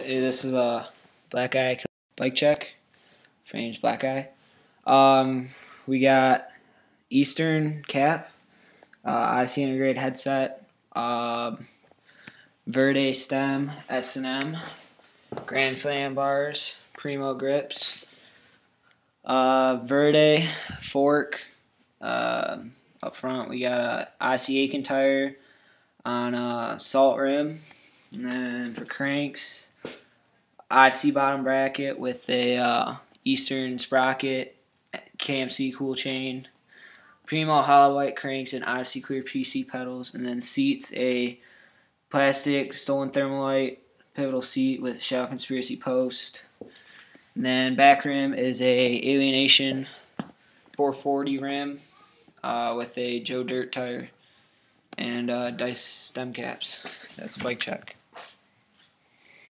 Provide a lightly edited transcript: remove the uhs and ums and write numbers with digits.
This is a blackeye bike check. Frames blackeye. We got Eastern cap, Odyssey integrated headset, Verde stem S&M, Grand Slam bars, Primo grips, Verde fork. Up front we got a Odyssey Aiken tire on a salt rim, and then for cranks, Odyssey bottom bracket with a Eastern sprocket, KMC cool chain, Primo hollow white cranks, and Odyssey clear PC pedals, and then seats, a plastic stolen thermalite pivotal seat with Shadow Conspiracy post, and then back rim is a Alienation 440 rim with a Joe Dirt tire and dice stem caps. That's a bike check.